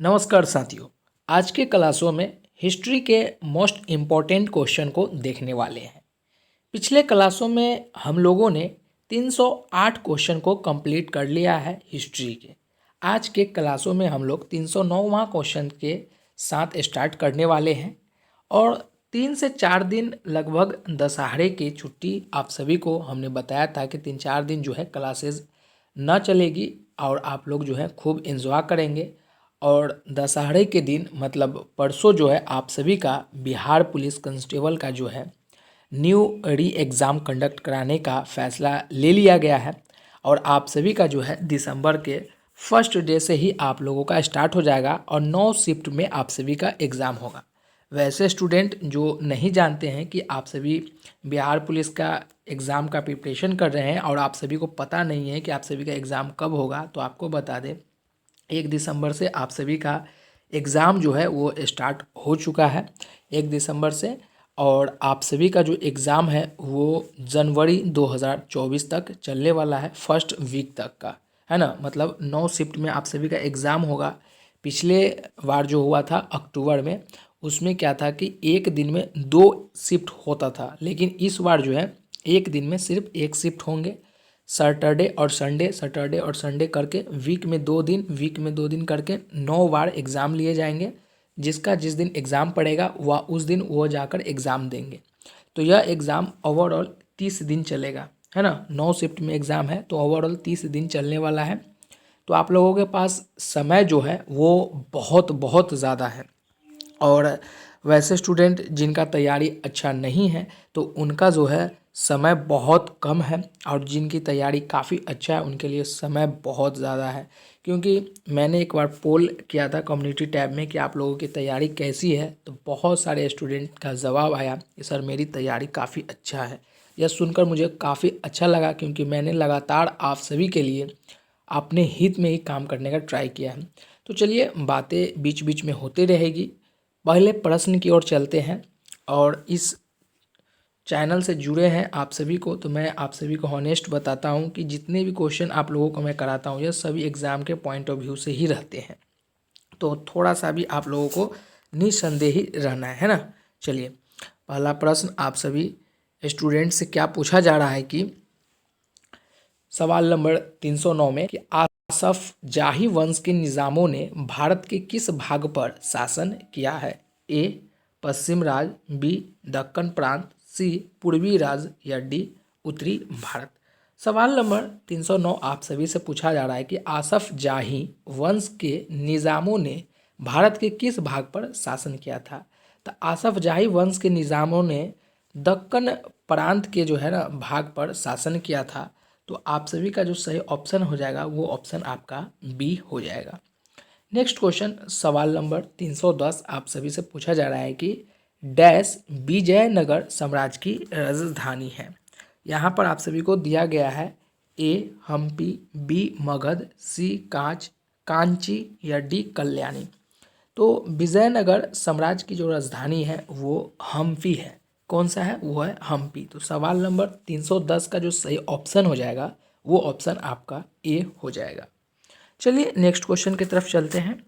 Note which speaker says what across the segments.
Speaker 1: नमस्कार साथियों। आज के क्लासों में हिस्ट्री के मोस्ट इम्पॉर्टेंट क्वेश्चन को देखने वाले हैं। पिछले क्लासों में हम लोगों ने 308 क्वेश्चन को कंप्लीट कर लिया है हिस्ट्री के। आज के क्लासों में हम लोग 309वां क्वेश्चन के साथ स्टार्ट करने वाले हैं और 3 से 4 दिन लगभग दशहरे की छुट्टी आप सभी को हमने बताया था कि 3-4 दिन जो है क्लासेस न चलेगी और आप लोग जो है खूब एंजॉय करेंगे। और दशहरे के दिन मतलब परसों जो है आप सभी का बिहार पुलिस कांस्टेबल का जो है न्यू री एग्ज़ाम कंडक्ट कराने का फैसला ले लिया गया है और आप सभी का जो है दिसंबर के फर्स्ट डे से ही आप लोगों का स्टार्ट हो जाएगा और 9 शिफ्ट में आप सभी का एग्ज़ाम होगा। वैसे स्टूडेंट जो नहीं जानते हैं कि आप सभी बिहार पुलिस का एग्ज़ाम का प्रिपरेशन कर रहे हैं और आप सभी को पता नहीं है कि आप सभी का एग्ज़ाम कब होगा, तो आपको बता दें 1 दिसंबर से आप सभी का एग्ज़ाम जो है वो स्टार्ट हो चुका है 1 दिसंबर से। और आप सभी का जो एग्ज़ाम है वो जनवरी 2024 तक चलने वाला है, फर्स्ट वीक तक का, है ना। मतलब 9 शिफ्ट में आप सभी का एग्ज़ाम होगा। पिछले बार जो हुआ था अक्टूबर में, उसमें क्या था कि एक दिन में 2 शिफ्ट होता था, लेकिन इस बार जो है एक दिन में सिर्फ 1 शिफ्ट होंगे। सैटरडे और संडे करके वीक में 2 दिन करके 9 बार एग्ज़ाम लिए जाएंगे। जिसका जिस दिन एग्ज़ाम पड़ेगा वह उस दिन वो जाकर एग्ज़ाम देंगे। तो यह एग्ज़ाम ओवरऑल 30 दिन चलेगा, है ना। 9 शिफ्ट में एग्ज़ाम है तो ओवरऑल 30 दिन चलने वाला है। तो आप लोगों के पास समय जो है वो बहुत बहुत ज़्यादा है। और वैसे स्टूडेंट जिनका तैयारी अच्छा नहीं है तो उनका जो है समय बहुत कम है, और जिनकी तैयारी काफ़ी अच्छा है उनके लिए समय बहुत ज़्यादा है। क्योंकि मैंने एक बार पोल किया था कम्युनिटी टैब में कि आप लोगों की तैयारी कैसी है, तो बहुत सारे स्टूडेंट का जवाब आया कि सर मेरी तैयारी काफ़ी अच्छा है। यह सुनकर मुझे काफ़ी अच्छा लगा, क्योंकि मैंने लगातार आप सभी के लिए अपने हित में ही काम करने का ट्राई किया है। तो चलिए बातें बीच बीच में होती रहेगी। पहले प्रश्न की ओर चलते हैं। और इस चैनल से जुड़े हैं आप सभी को, तो मैं आप सभी को हॉनेस्ट बताता हूं कि जितने भी क्वेश्चन आप लोगों को मैं कराता हूं, यह सभी एग्ज़ाम के पॉइंट ऑफ व्यू से ही रहते हैं। तो थोड़ा सा भी आप लोगों को निसंदेही रहना है ना। चलिए पहला प्रश्न आप सभी स्टूडेंट से क्या पूछा जा रहा है कि सवाल नंबर 309 में कि आसफ जाही वंश के निज़ामों ने भारत के किस भाग पर शासन किया है? ए पश्चिम राज, बी दक्कन प्रांत, सी पूर्वी राज या डी उत्तरी भारत। सवाल नंबर 309 आप सभी से पूछा जा रहा है कि आसफ जाही वंश के निज़ामों ने भारत के किस भाग पर शासन किया था। तो आसफ जाही वंश के निज़ामों ने दक्कन प्रांत के जो है ना भाग पर शासन किया था। तो आप सभी का जो सही ऑप्शन हो जाएगा वो ऑप्शन आपका बी हो जाएगा। नेक्स्ट क्वेश्चन सवाल नंबर 310 आप सभी से पूछा जा रहा है कि डैश विजयनगर साम्राज्य की राजधानी है। यहाँ पर आप सभी को दिया गया है ए हम्पी, बी मगध, सी कांची या डी कल्याणी। तो विजयनगर साम्राज्य की जो राजधानी है वो हम्पी है। कौन सा है? वो है हम्पी। तो सवाल नंबर 310 का जो सही ऑप्शन हो जाएगा वो ऑप्शन आपका ए हो जाएगा। चलिए नेक्स्ट क्वेश्चन की तरफ चलते हैं।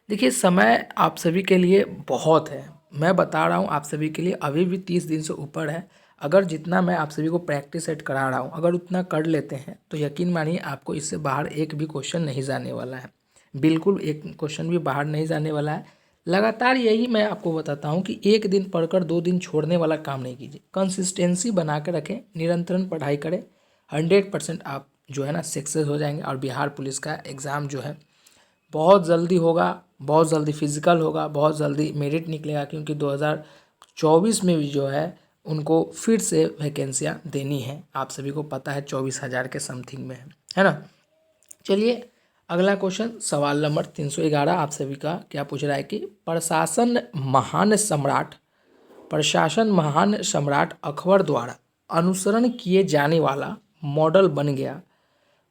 Speaker 1: देखिए समय आप सभी के लिए बहुत है, मैं बता रहा हूँ आप सभी के लिए अभी भी 30 दिन से ऊपर है। अगर जितना मैं आप सभी को प्रैक्टिस सेट करा रहा हूँ अगर उतना कर लेते हैं तो यकीन मानिए आपको इससे बाहर एक भी क्वेश्चन नहीं जाने वाला है। बिल्कुल एक क्वेश्चन भी बाहर नहीं जाने वाला है। लगातार यही मैं आपको बताता हूँ कि एक दिन पढ़कर 2 दिन छोड़ने वाला काम नहीं कीजिए। कंसिस्टेंसी बना कर रखें, निरंतर पढ़ाई करें, 100% आप जो है ना सक्सेस हो जाएंगे। और बिहार पुलिस का एग्ज़ाम जो है बहुत जल्दी होगा, बहुत जल्दी फिजिकल होगा, बहुत जल्दी मेरिट निकलेगा, क्योंकि 2024 में भी जो है उनको फिर से वैकेंसियाँ देनी है। आप सभी को पता है 24,000 के समथिंग में है ना। चलिए अगला क्वेश्चन सवाल नंबर 311 आप सभी का क्या पूछ रहा है कि प्रशासन महान सम्राट अकबर द्वारा अनुसरण किए जाने वाला मॉडल बन गया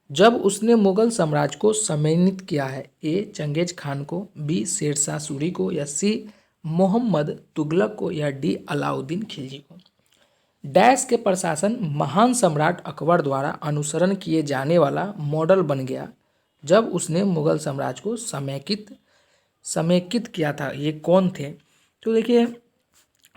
Speaker 1: जब उसने मुगल साम्राज्य को सम्मानित किया है। ए चंगेज खान को, बी शेरशाह सूरी को या सी मोहम्मद तुगलक को या डी अलाउद्दीन खिलजी को। डैश के प्रशासन महान सम्राट अकबर द्वारा अनुसरण किए जाने वाला मॉडल बन गया जब उसने मुगल साम्राज्य को समेकित किया था, ये कौन थे? तो देखिए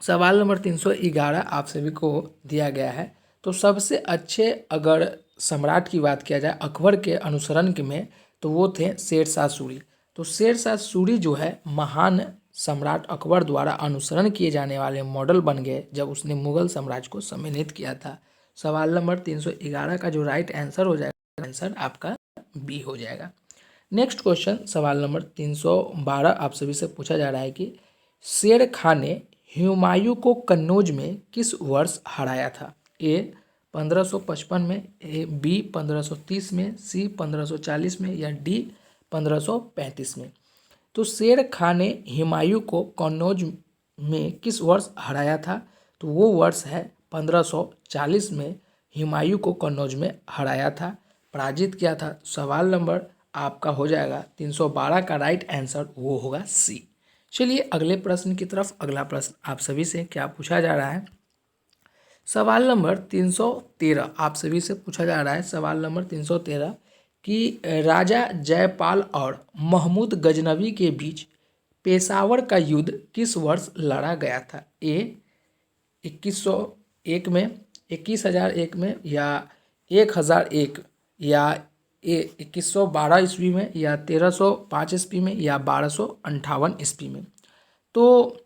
Speaker 1: सवाल नंबर 311 आप सभी को दिया गया है। तो सबसे अच्छे अगर सम्राट की बात किया जाए अकबर के अनुसरण के में, तो वो थे शेरशाह सूरी। तो शेरशाह सूरी जो है महान सम्राट अकबर द्वारा अनुसरण किए जाने वाले मॉडल बन गए जब उसने मुगल साम्राज्य को सम्मिलित किया था। सवाल नंबर 311 का जो राइट आंसर हो जाएगा, आंसर आपका बी हो जाएगा। नेक्स्ट क्वेश्चन सवाल नंबर 312 आप सभी से पूछा जा रहा है कि शेर खान ने हुमायूं को कन्नौज में किस वर्ष हराया था? ए 1555 में, ए बी 1530 में, सी 1540 में या डी 1535 में। तो शेर खान ने हुमायूं को कन्नौज में किस वर्ष हराया था? तो वो वर्ष है 1540 में हुमायूं को कन्नौज में हराया था, पराजित किया था। सवाल नंबर आपका हो जाएगा 312 का राइट आंसर वो होगा सी। चलिए अगले प्रश्न की तरफ। अगला प्रश्न आप सभी से क्या पूछा जा रहा है? सवाल नंबर 313 आप सभी से पूछा जा रहा है। सवाल नंबर 313 कि राजा जयपाल और महमूद गजनवी के बीच पेशावर का युद्ध किस वर्ष लड़ा गया था? ए 2101 में, 21,001 में या 1001 या 2112 ईस्वी में या 1305 ईस्वी में या 1258 ईस्वी में। तो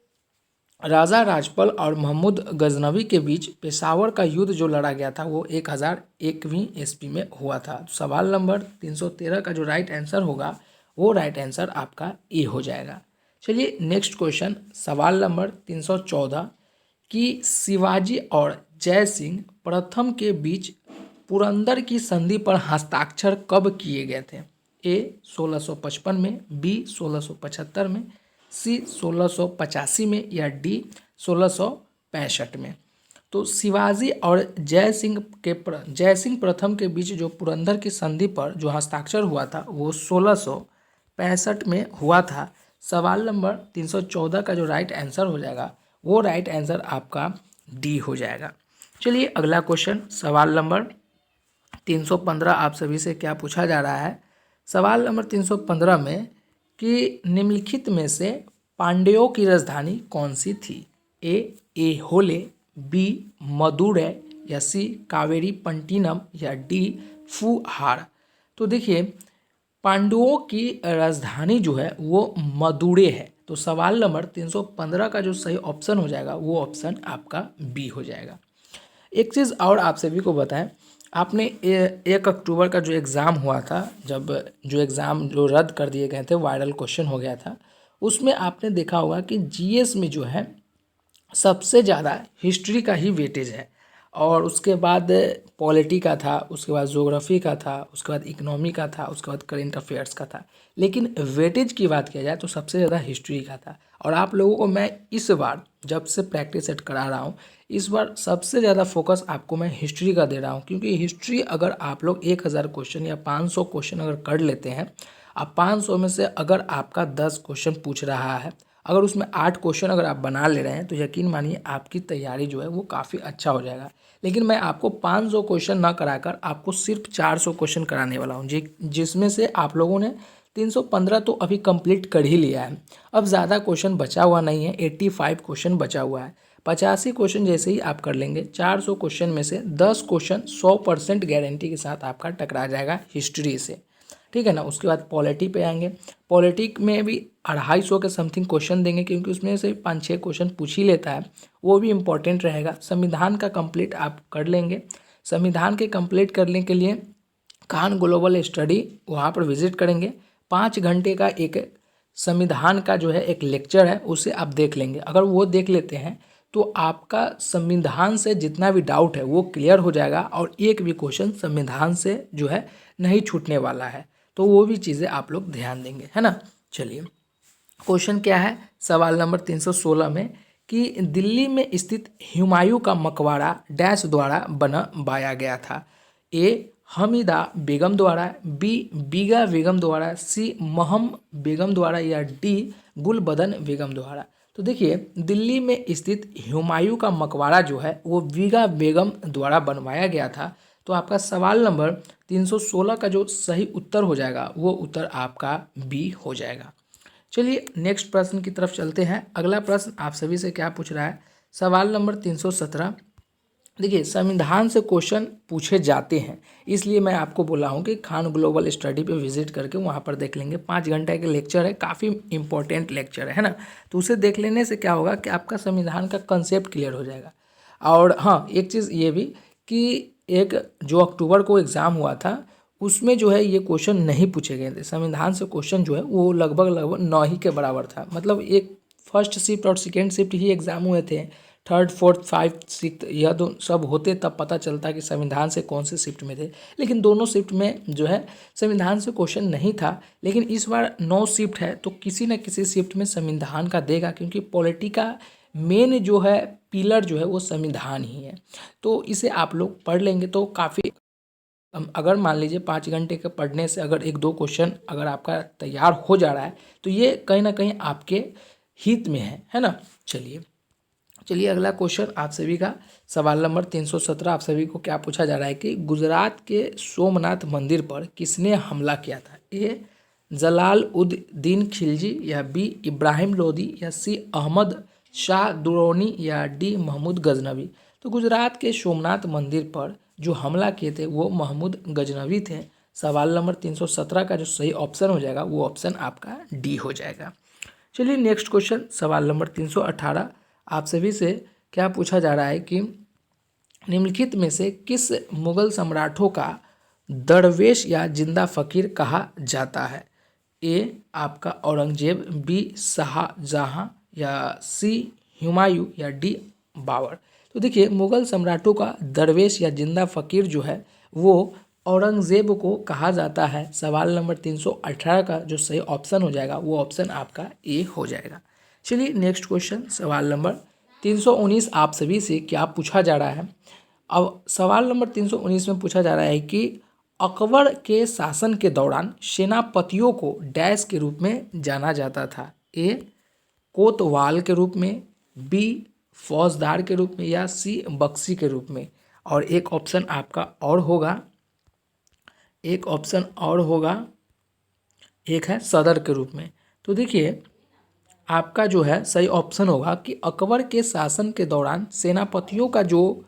Speaker 1: राजा राजपाल और महमूद गजनवी के बीच पेशावर का युद्ध जो लड़ा गया था वो 1001वीं ईस्वी में हुआ था। सवाल नंबर 313 का जो राइट आंसर होगा वो राइट आंसर आपका ए हो जाएगा। चलिए नेक्स्ट क्वेश्चन सवाल नंबर 314 कि शिवाजी और जय सिंह प्रथम के बीच पुरंदर की संधि पर हस्ताक्षर कब किए गए थे? ए 1655 में, बी 1675 में, सी 1685 में या डी 1665 में। तो शिवाजी और जय सिंह प्रथम के बीच जो पुरंदर की संधि पर जो हस्ताक्षर हुआ था वो 1665 में हुआ था। सवाल नंबर 314 का जो राइट आंसर हो जाएगा वो राइट आंसर आपका डी हो जाएगा। चलिए अगला क्वेश्चन सवाल नंबर 315 आप सभी से क्या पूछा जा रहा है? सवाल नंबर 315 में कि निम्नलिखित में से पांड्यों की राजधानी कौन सी थी? ए ऐहोले, बी मदुरै या सी कावेरी पट्टिनम या डी फुहार। तो देखिए पांडवों की राजधानी जो है वो मदुरै है। तो सवाल नंबर 315 का जो सही ऑप्शन हो जाएगा वो ऑप्शन आपका बी हो जाएगा। एक चीज़ और आप सभी को बताएं, आपने 1 अक्टूबर का जो एग्ज़ाम हुआ था, जब जो एग्ज़ाम जो रद्द कर दिए गए थे, वायरल क्वेश्चन हो गया था, उसमें आपने देखा होगा कि जीएस में जो है सबसे ज़्यादा हिस्ट्री का ही वेटेज है और उसके बाद पॉलिटी का था, उसके बाद ज्योग्राफी का था, उसके बाद इकोनॉमी का था, उसके बाद करेंट अफेयर्स का था। लेकिन वेटेज की बात किया जाए तो सबसे ज़्यादा हिस्ट्री का था। और आप लोगों को मैं इस बार जब से प्रैक्टिस सेट करा रहा हूँ, इस बार सबसे ज़्यादा फोकस आपको मैं हिस्ट्री का दे रहा हूँ, क्योंकि हिस्ट्री अगर आप लोग 1000 क्वेश्चन या 500 क्वेश्चन अगर कर लेते हैं, अब 500 में से अगर आपका 10 क्वेश्चन पूछ रहा है, अगर उसमें 8 क्वेश्चन अगर आप बना ले रहे हैं तो यकीन मानिए आपकी तैयारी जो है वो काफ़ी अच्छा हो जाएगा। लेकिन मैं आपको 500 क्वेश्चन ना कराकर आपको सिर्फ 400 क्वेश्चन कराने वाला हूँ, जिसमें से आप लोगों ने 315 तो अभी कंप्लीट कर ही लिया है। अब ज़्यादा क्वेश्चन बचा हुआ नहीं है, 85 क्वेश्चन बचा हुआ है। 85 क्वेश्चन जैसे ही आप कर लेंगे, 400 क्वेश्चन में से 10 क्वेश्चन 100% गारंटी के साथ आपका टकरा जाएगा हिस्ट्री से, ठीक है ना। उसके बाद पॉलिटी पे आएंगे, पॉलिटिक में भी 250 के समथिंग क्वेश्चन देंगे, क्योंकि उसमें से 5-6 क्वेश्चन पूछ ही लेता है, वो भी इम्पोर्टेंट रहेगा। संविधान का कंप्लीट आप कर लेंगे। संविधान के कंप्लीट करने के लिए कान ग्लोबल स्टडी वहाँ पर विजिट करेंगे। 5 घंटे का एक संविधान का जो है एक लेक्चर है, उसे आप देख लेंगे। अगर वो देख लेते हैं तो आपका संविधान से जितना भी डाउट है वो क्लियर हो जाएगा और एक भी क्वेश्चन संविधान से जो है नहीं छूटने वाला है। तो वो भी चीज़ें आप लोग ध्यान देंगे, है ना। चलिए क्वेश्चन क्या है सवाल नंबर 316 में कि दिल्ली में स्थित हुमायूं का मकबरा डैश द्वारा बनवाया गया था? ए हमीदा बेगम द्वारा, बी बीगा बेगम द्वारा, सी महम बेगम द्वारा या डी गुलबदन बेगम द्वारा। तो देखिए दिल्ली में स्थित हुमायूं का मकबरा जो है वो बीगा बेगम द्वारा बनवाया गया था। तो आपका सवाल नंबर 316 का जो सही उत्तर हो जाएगा वो उत्तर आपका बी हो जाएगा। चलिए नेक्स्ट प्रश्न की तरफ चलते हैं। अगला प्रश्न आप सभी से क्या पूछ रहा है, सवाल नंबर 317। देखिए संविधान से क्वेश्चन पूछे जाते हैं, इसलिए मैं आपको बोला हूँ कि खान ग्लोबल स्टडी पे विजिट करके वहाँ पर देख लेंगे। 5 घंटे के लेक्चर है, काफ़ी इंपॉर्टेंट लेक्चर है ना। तो उसे देख लेने से क्या होगा कि आपका संविधान का कंसेप्ट क्लियर हो जाएगा। और हाँ, एक चीज़ ये भी कि एक जो अक्टूबर को एग्ज़ाम हुआ था उसमें जो है ये क्वेश्चन नहीं पूछे गए थे। संविधान से क्वेश्चन जो है वो लगभग 9 ही के बराबर था। मतलब एक फर्स्ट शिफ्ट और सेकेंड शिफ्ट ही एग्ज़ाम हुए थे, थर्ड फोर्थ फाइव सिक्स यह दो सब होते तब पता चलता कि संविधान से कौन से शिफ्ट में थे। लेकिन दोनों शिफ्ट में जो है संविधान से क्वेश्चन नहीं था। लेकिन इस बार 9 शिफ्ट है तो किसी न किसी शिफ्ट में संविधान का देगा, क्योंकि पॉलिटी का मेन जो है पिलर जो है वो संविधान ही है। तो इसे आप लोग पढ़ लेंगे तो काफ़ी, अगर मान लीजिए 5 घंटे के पढ़ने से अगर 1-2 क्वेश्चन अगर आपका तैयार हो जा रहा है तो ये कहीं ना कहीं आपके हित में है ना। चलिए अगला क्वेश्चन आप सभी का सवाल नंबर 317। आप सभी को क्या पूछा जा रहा है कि गुजरात के सोमनाथ मंदिर पर किसने हमला किया था। ए जलाल उद दीन खिलजी, या बी इब्राहिम लोदी, या सी अहमद शाह दुरानी, या डी महमूद गजनवी। तो गुजरात के सोमनाथ मंदिर पर जो हमला किए थे वो महमूद गजनवी थे। सवाल नंबर 317 का जो सही ऑप्शन हो जाएगा वो ऑप्शन आपका डी हो जाएगा। चलिए नेक्स्ट क्वेश्चन सवाल नंबर 318। आप सभी से क्या पूछा जा रहा है कि निम्नलिखित में से किस मुगल सम्राटों का दरवेश या जिंदा फकीर कहा जाता है। ए आपका औरंगजेब, बी शाहजहां, या सी हुमायूं, या डी बाबर। तो देखिए मुगल सम्राटों का दरवेश या जिंदा फकीर जो है वो औरंगजेब को कहा जाता है। सवाल नंबर 318 का जो सही ऑप्शन हो जाएगा वो ऑप्शन आपका ए हो जाएगा। चलिए नेक्स्ट क्वेश्चन सवाल नंबर 319। आप सभी से क्या पूछा जा रहा है। अब सवाल नंबर 319 में पूछा जा रहा है कि अकबर के शासन के दौरान सेनापतियों को डैश के रूप में जाना जाता था। ए कोतवाल के रूप में, बी फौजदार के रूप में, या सी बख्शी के रूप में। और एक ऑप्शन आपका और होगा, एक है सदर के रूप में। तो देखिए आपका जो है सही ऑप्शन होगा कि अकबर के शासन के दौरान सेनापतियों का जो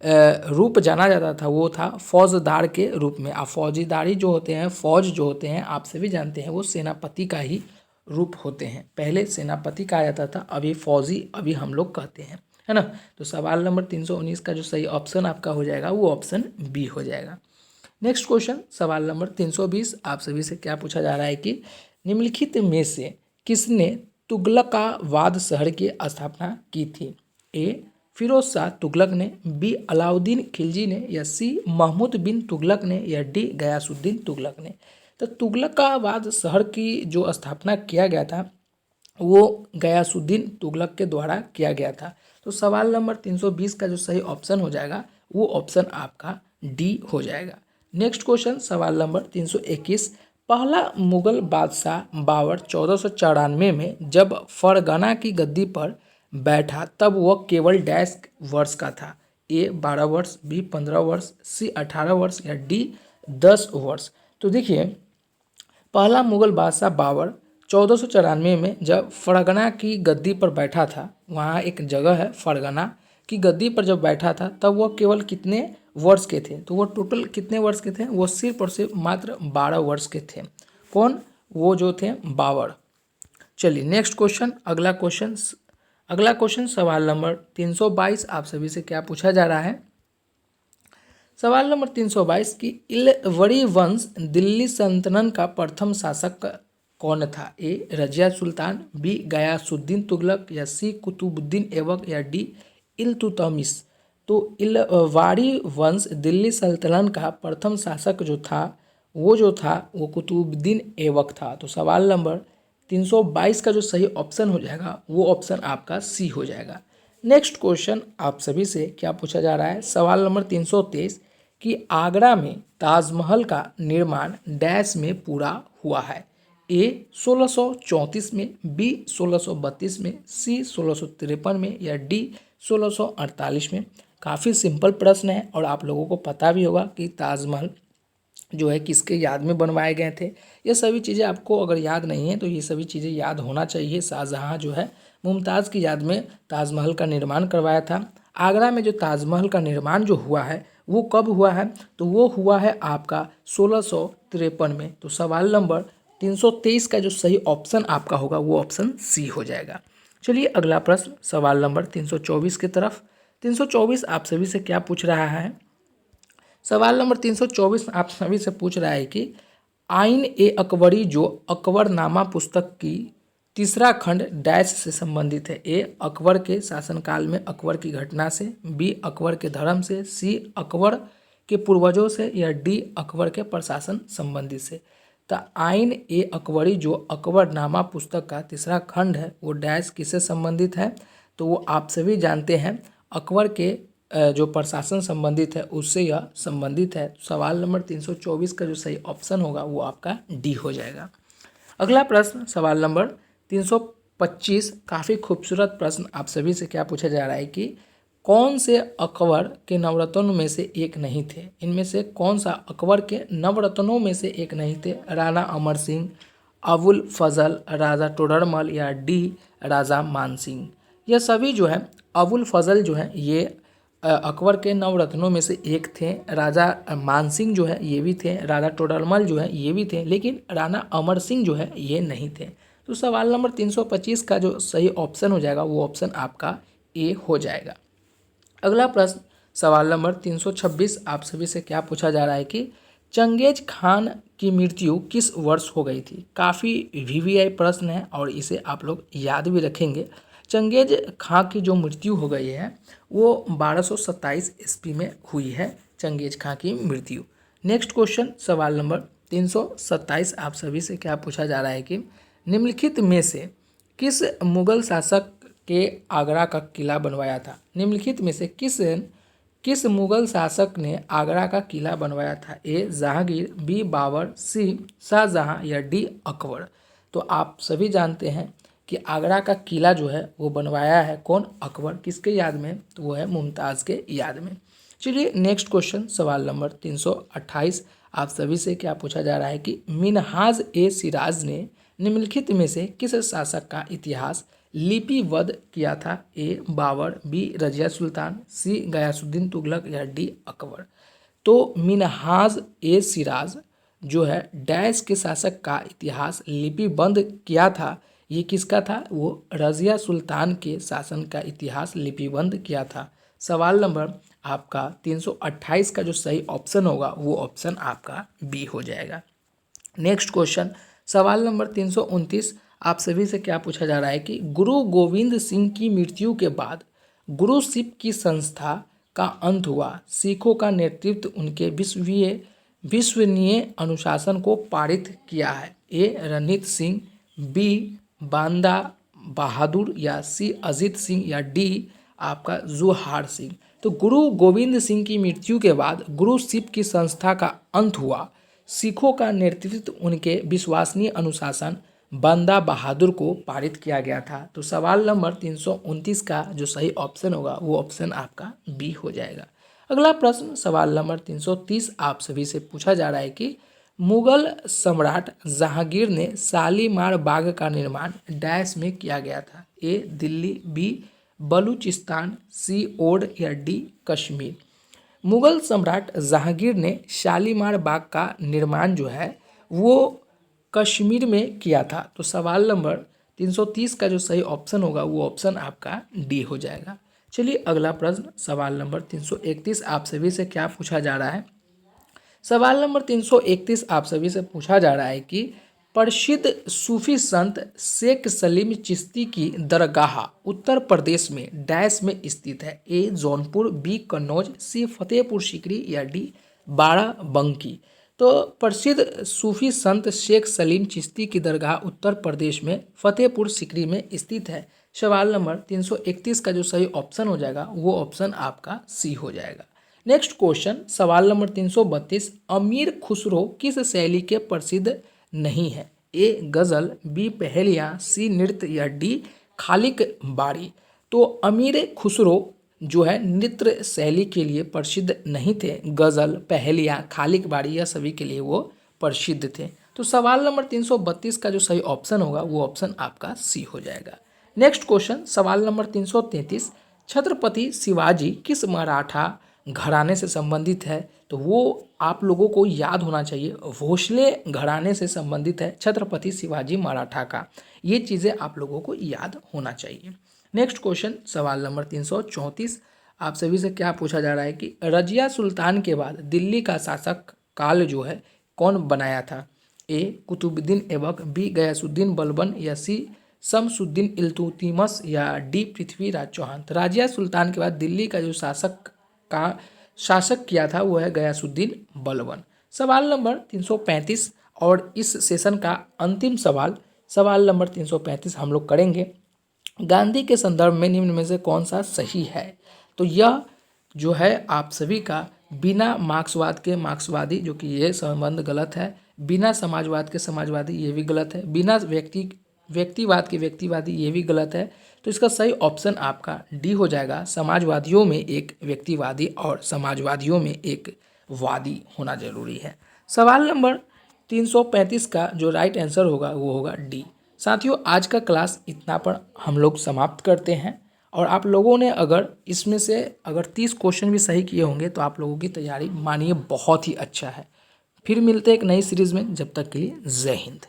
Speaker 1: रूप जाना जाता था वो था फौजदार के रूप में। अब फौजीदारी जो होते हैं, फौज जो होते हैं, आप सभी जानते हैं वो सेनापति का ही रूप होते हैं। पहले सेनापति कहा जाता था, अभी फौजी अभी हम लोग कहते हैं, है ना। तो सवाल नंबर 319 का जो सही ऑप्शन आपका हो जाएगा वो ऑप्शन बी हो जाएगा। नेक्स्ट क्वेश्चन सवाल नंबर 320। आप सभी से क्या पूछा जा रहा है कि निम्नलिखित में से किसने तुगलकाबाद शहर की स्थापना की थी। ए फिरोज शाह तुगलक ने, बी अलाउद्दीन खिलजी ने, या सी महमूद बिन तुगलक ने, या डी गयासुद्दीन तुगलक ने। तो तुगलकाबाद शहर की जो स्थापना किया गया था वो गयासुद्दीन तुगलक के द्वारा किया गया था। तो सवाल नंबर 320 का जो सही ऑप्शन हो जाएगा वो ऑप्शन आपका डी हो जाएगा। नेक्स्ट क्वेश्चन सवाल नंबर 321। पहला मुगल बादशाह बाबर 1494 में जब फरगना की गद्दी पर बैठा तब वह केवल डैश वर्ष का था। ए 12 वर्ष, बी 15 वर्ष, सी 18 वर्ष, या डी 10 वर्ष। तो देखिए पहला मुगल बादशाह बाबर 1494 में जब फरगना की गद्दी पर बैठा था, वहाँ एक जगह है फरगना की गद्दी पर जब बैठा था तब वह केवल कितने वर्ष के थे। तो वो टोटल कितने वर्ष के थे, वो सिर्फ और सिर्फ मात्र 12 वर्ष के थे। कौन, वो जो थे बाबर। चलिए नेक्स्ट क्वेश्चन, अगला क्वेश्चन सवाल नंबर 322। आप सभी से क्या पूछा जा रहा है। सवाल नंबर 322 की इलवरी वंश दिल्ली सल्तनत का प्रथम शासक कौन था। ए रजिया सुल्तान, बी गयासुद्दीन तुगलक, या सी कुतुबुद्दीन ऐबक, या डी इल्तुतमिश। तो इलवारी वंश दिल्ली सल्तनत का प्रथम शासक जो था वो कुतुबुद्दीन ऐबक था। तो सवाल नंबर 322 का जो सही ऑप्शन हो जाएगा वो ऑप्शन आपका सी हो जाएगा। नेक्स्ट क्वेश्चन आप सभी से क्या पूछा जा रहा है। सवाल नंबर 323 कि आगरा में ताजमहल का निर्माण डैश में पूरा हुआ है। ए 1634 में, बी 1632 में, सी 1653 में, या डी 1648 में। काफ़ी सिंपल प्रश्न है और आप लोगों को पता भी होगा कि ताजमहल जो है किसके याद में बनवाए गए थे। ये सभी चीज़ें आपको अगर याद नहीं है तो ये सभी चीज़ें याद होना चाहिए। शाहजहाँ जो है मुमताज़ की याद में ताजमहल का निर्माण करवाया था। आगरा में जो ताजमहल का निर्माण जो हुआ है वो कब हुआ है, तो वो हुआ है आपका 1653 में। तो सवाल नंबर 323 का जो सही ऑप्शन आपका होगा वो ऑप्शन सी हो जाएगा। चलिए अगला प्रश्न सवाल नंबर 324 की तरफ। 324 आप सभी से क्या पूछ रहा है। सवाल नंबर 324 आप सभी से पूछ रहा है कि आइन ए अकबरी जो अकबरनामा पुस्तक की तीसरा खंड डैश से संबंधित है। ए अकबर के शासनकाल में अकबर की घटना से, बी अकबर के धर्म से, सी अकबर के पूर्वजों से, या डी अकबर के प्रशासन संबंधी से। तो आइन ए अकबरी जो अकबरनामा पुस्तक का तीसरा खंड है वो डैश किससे संबंधित है, तो वो आप सभी जानते हैं अकबर के जो प्रशासन संबंधित है उससे यह संबंधित है। सवाल नंबर 324 का जो सही ऑप्शन होगा वो आपका डी हो जाएगा। अगला प्रश्न सवाल नंबर 325 काफ़ी खूबसूरत प्रश्न आप सभी से क्या पूछा जा रहा है कि कौन से अकबर के नवरत्नों में से एक नहीं थे। इनमें से कौन सा अकबर के नवरत्नों में से एक नहीं थे। राणा अमर सिंह, अबुल फजल, राजा टोडरमल, या डी राजा मान सिंह। यह सभी जो है अबुल फजल जो है ये अकबर के नवरत्नों में से एक थे। राजा मानसिंह जो है ये भी थे, राजा टोडरमल जो है ये भी थे, लेकिन राणा अमर सिंह जो है ये नहीं थे। तो सवाल नंबर 325 का जो सही ऑप्शन हो जाएगा वो ऑप्शन आपका ए हो जाएगा। अगला प्रश्न सवाल नंबर 326 आप सभी से क्या पूछा जा रहा है कि चंगेज खान की मृत्यु किस वर्ष हो गई थी। काफ़ी वीवीआई प्रश्न है और इसे आप लोग याद भी रखेंगे। चंगेज खां की जो मृत्यु हो गई है वो 1227 ईस्वी में हुई है चंगेज खां की मृत्यु। नेक्स्ट क्वेश्चन सवाल नंबर 327 आप सभी से क्या पूछा जा रहा है कि निम्नलिखित में से किस मुगल शासक के आगरा का किला बनवाया था। निम्नलिखित में से किस मुगल शासक ने आगरा का किला बनवाया था। ए जहांगीर, बी बाबर, सी शाहजहां, या डी अकबर। तो आप सभी जानते हैं कि आगरा का किला जो है वो बनवाया है कौन, अकबर। किसके याद में, तो वो है मुमताज़ के याद में। चलिए नेक्स्ट क्वेश्चन सवाल नंबर 328 आप सभी से क्या पूछा जा रहा है कि मिनहाज ए सिराज ने निम्नलिखित में से किस शासक का इतिहास लिपिबद्ध किया था। ए बाबर, बी रजिया सुल्तान, सी गयासुद्दीन तुगलक, या डी अकबर। तो मिनहाज ए सिराज जो है डैश के शासक का इतिहास लिपिबद्ध किया था। ये किसका था, वो रजिया सुल्तान के शासन का इतिहास लिपिबद्ध किया था। सवाल नंबर आपका 328 का जो सही ऑप्शन होगा वो ऑप्शन आपका बी हो जाएगा। नेक्स्ट क्वेश्चन सवाल नंबर 329 आप सभी से क्या पूछा जा रहा है कि गुरु गोविंद सिंह की मृत्यु के बाद गुरुशिप की संस्था का अंत हुआ। सिखों का नेतृत्व उनके विश्वसनीय अनुशासन को पारित किया है। ए रणजीत सिंह, बी बांदा बहादुर, या सी अजीत सिंह, या डी आपका जुहार सिंह। तो गुरु गोविंद सिंह की मृत्यु के बाद गुरुशिप की संस्था का अंत हुआ। सिखों का नेतृत्व उनके विश्वसनीय अनुशासन बंदा बहादुर को पारित किया गया था। तो सवाल नंबर 329 का जो सही ऑप्शन होगा वो ऑप्शन आपका बी हो जाएगा। अगला प्रश्न सवाल नंबर 330 आप सभी से पूछा जा रहा है कि मुगल सम्राट जहांगीर ने शालीमार बाग का निर्माण डैश में किया गया था। ए दिल्ली, बी बलूचिस्तान, सी ओड, या डी कश्मीर। मुगल सम्राट जहांगीर ने शालीमार बाग का निर्माण जो है वो कश्मीर में किया था। तो सवाल नंबर 330 का जो सही ऑप्शन होगा वो ऑप्शन आपका डी हो जाएगा। चलिए अगला प्रश्न सवाल नंबर 331 आप सभी से क्या पूछा जा रहा है। सवाल नंबर 331 आप सभी से पूछा जा रहा है कि प्रसिद्ध सूफी संत शेख सलीम चिश्ती की दरगाह उत्तर प्रदेश में डैश में स्थित है। ए जौनपुर, बी कन्नौज, सी फतेहपुर सीकरी, या डी बाराबंकी। तो प्रसिद्ध सूफी संत शेख सलीम चिश्ती की दरगाह उत्तर प्रदेश में फतेहपुर सीकरी में स्थित है। सवाल नंबर 331 का जो सही ऑप्शन हो जाएगा वो ऑप्शन आपका सी हो जाएगा। नेक्स्ट क्वेश्चन सवाल नंबर 332 अमीर खुसरो किस शैली के प्रसिद्ध नहीं है। ए गज़ल, बी पहेलियाँ, सी नृत्य, या डी खालिक बारी। तो अमीर खुसरो जो है नृत्य शैली के लिए प्रसिद्ध नहीं थे। गज़ल, पहेलियाँ, खाली बाड़ी यह सभी के लिए वो प्रसिद्ध थे। तो सवाल नंबर 332 का जो सही ऑप्शन होगा वो ऑप्शन आपका सी हो जाएगा। नेक्स्ट क्वेश्चन सवाल नंबर 333, छत्रपति शिवाजी किस मराठा घराने से संबंधित है? तो वो आप लोगों को याद होना चाहिए, भोसले घराने से संबंधित है छत्रपति शिवाजी मराठा का। ये चीज़ें आप लोगों को याद होना चाहिए। नेक्स्ट क्वेश्चन सवाल नंबर 334, आप सभी से क्या पूछा जा रहा है कि रजिया सुल्तान के बाद दिल्ली का शासक काल जो है कौन बनाया था? ए कुतुबुद्दीन ऐबक, बी गयासुद्दीन बलबन, या सी शमसुद्दीन इल्तुतमिश, या डी पृथ्वीराज चौहान। तो रजिया सुल्तान के बाद दिल्ली का जो शासक किया था वो है गयासुद्दीन बलबन। सवाल नंबर 335 और इस सेशन का अंतिम सवाल, सवाल नंबर 335 हम लोग करेंगे। गांधी के संदर्भ में निम्न में से कौन सा सही है? तो यह जो है आप सभी का बिना मार्क्सवाद के मार्क्सवादी, जो कि ये संबंध गलत है। बिना समाजवाद के समाजवादी, ये भी गलत है। बिना व्यक्तिवाद के व्यक्तिवादी, ये भी गलत है। तो इसका सही ऑप्शन आपका डी हो जाएगा। समाजवादियों में एक व्यक्तिवादी और समाजवादियों में एक वादी होना जरूरी है। सवाल नंबर 335 का जो राइट आंसर होगा वो होगा डी। साथियों, आज का क्लास इतना पर हम लोग समाप्त करते हैं। और आप लोगों ने अगर इसमें से अगर 30 क्वेश्चन भी सही किए होंगे तो आप लोगों की तैयारी मानिए बहुत ही अच्छा है। फिर मिलते हैं एक नई सीरीज़ में, जब तक के लिए जय हिंद।